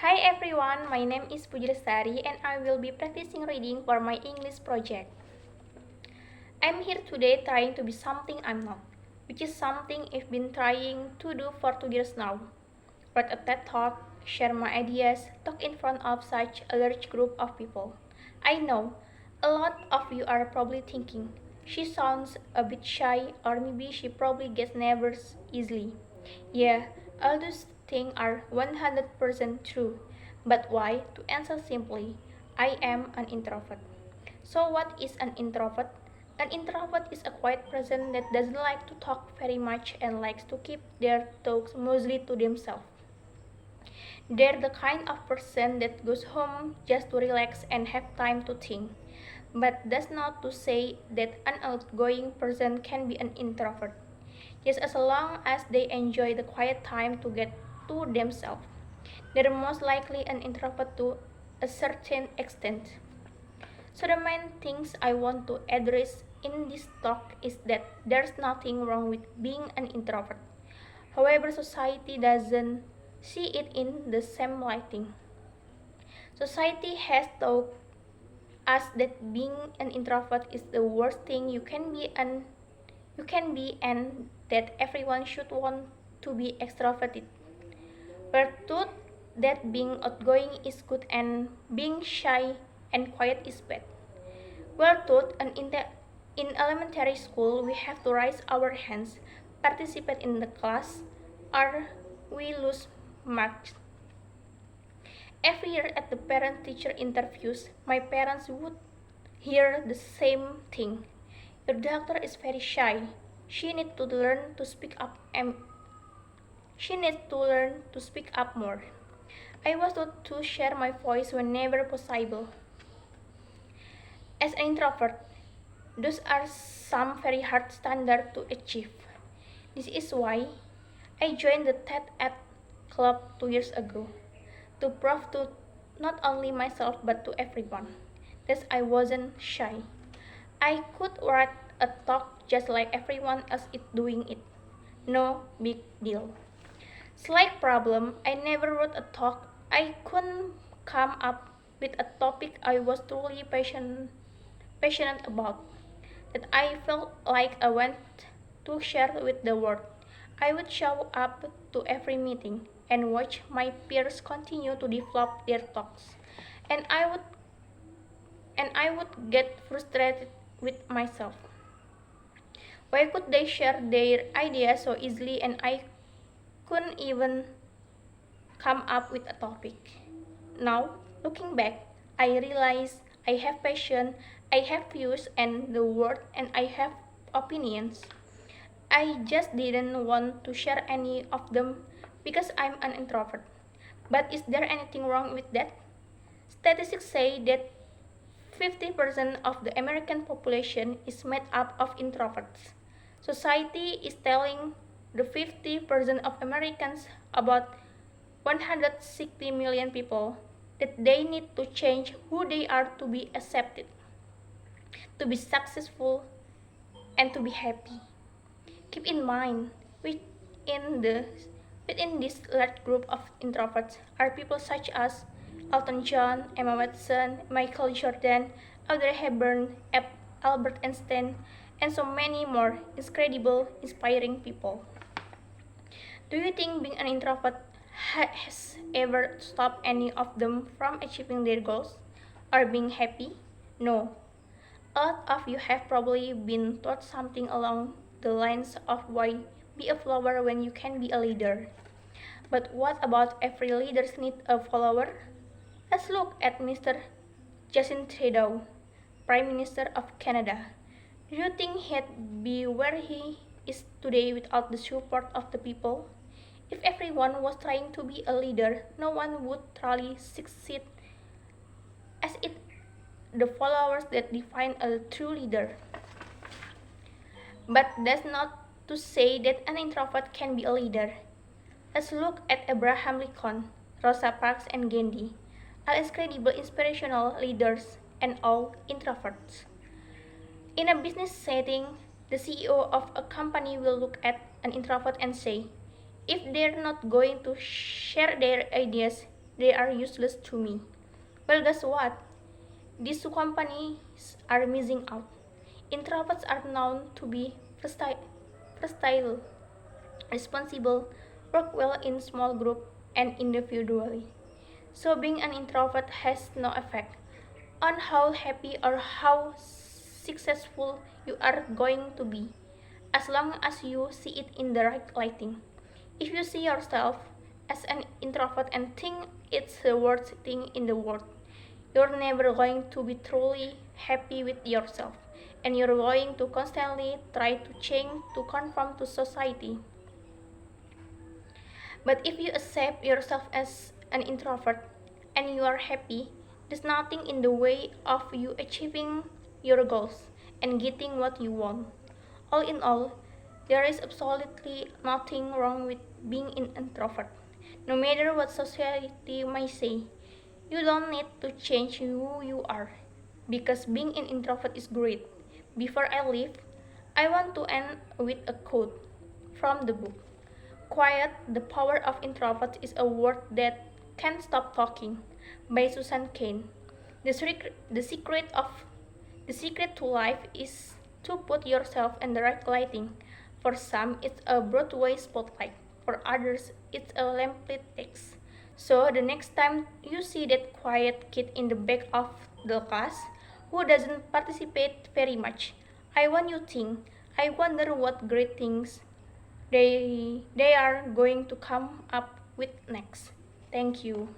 Hi everyone, my name is Pujastari and I will be practicing reading for my English project. I'm here today trying to be something I'm not, which is something I've been trying to do for 2 years now. Write a TED Talk, share my ideas, talk in front of such a large group of people. I know a lot of you are probably thinking, she sounds a bit shy or maybe she probably gets nervous easily. Yeah, all those things are 100% true. But why? To answer simply, I am an introvert. So, what is an introvert? An introvert is a quiet person that doesn't like to talk very much and likes to keep their thoughts mostly to themselves. They're the kind of person that goes home just to relax and have time to think. But that's not to say that an outgoing person can be an introvert, just as long as they enjoy the quiet time to get to themselves. They're most likely an introvert to a certain extent. So the main things I want to address in this talk is that there's nothing wrong with being an introvert. However, society doesn't see it in the same lighting. Society has taught us that being an introvert is the worst thing you can be and that everyone should want to be extroverted. We're taught that being outgoing is good and being shy and quiet is bad. We're taught in elementary school we have to raise our hands, participate in the class, or we lose marks. Every year at the parent-teacher interviews, my parents would hear the same thing. Your daughter is very shy. She needs to learn to speak up and she needs to learn to speak up more. I was taught to share my voice whenever possible. As an introvert, those are some very hard standards to achieve. This is why I joined the TED Ed Club 2 years ago to prove to not only myself but to everyone that I wasn't shy. I could write a talk just like everyone else is doing it. No big deal. Slight problem, I never wrote a talk. I couldn't come up with a topic I was truly passionate about that I felt like I want to share with the world. I would show up to every meeting and watch my peers continue to develop their talks. And I would get frustrated with myself. Why could they share their ideas so easily and I couldn't even come up with a topic? Now, looking back, I realize I have passion, I have views and the word and I have opinions. I just didn't want to share any of them because I'm an introvert. But is there anything wrong with that? Statistics say that 50% of the American population is made up of introverts. Society is telling the 50% of Americans, about 160 million people, that they need to change who they are to be accepted, to be successful, and to be happy. Keep in mind, within, the, within this large group of introverts are people such as Elton John, Emma Watson, Michael Jordan, Audrey Hepburn, Albert Einstein, and so many more incredible, inspiring people. Do you think being an introvert has ever stopped any of them from achieving their goals or being happy? No. A lot of you have probably been taught something along the lines of why be a follower when you can be a leader. But what about every leader needs a follower? Let's look at Mr. Justin Trudeau, Prime Minister of Canada. Do you think he'd be where he is today without the support of the people? If everyone was trying to be a leader, no one would truly succeed, as it the followers that define a true leader. But that's not to say that an introvert can be a leader. Let's look at Abraham Lincoln, Rosa Parks, and Gandhi, all incredible inspirational leaders and all introverts. In a business setting, the CEO of a company will look at an introvert and say, if they're not going to share their ideas, they are useless to me. Well, guess what? These two companies are missing out. Introverts are known to be versatile, responsible, work well in small group and individually. So being an introvert has no effect on how happy or how successful you are going to be, as long as you see it in the right lighting. If you see yourself as an introvert and think it's the worst thing in the world, you're never going to be truly happy with yourself, and you're going to constantly try to change to conform to society. But if you accept yourself as an introvert and you are happy, there's nothing in the way of you achieving your goals and getting what you want. All in all, there is absolutely nothing wrong with being an introvert. No matter what society may say, you don't need to change who you are because being an introvert is great. Before I leave, I want to end with a quote from the book. Quiet, the Power of Introverts is a word that can't stop talking by Susan Cain. The secret to life is to put yourself in the right lighting. For some, it's a Broadway spotlight. For others, it's a lamplit text. So the next time you see that quiet kid in the back of the class who doesn't participate very much, I want you to think, I wonder what great things they are going to come up with next. Thank you.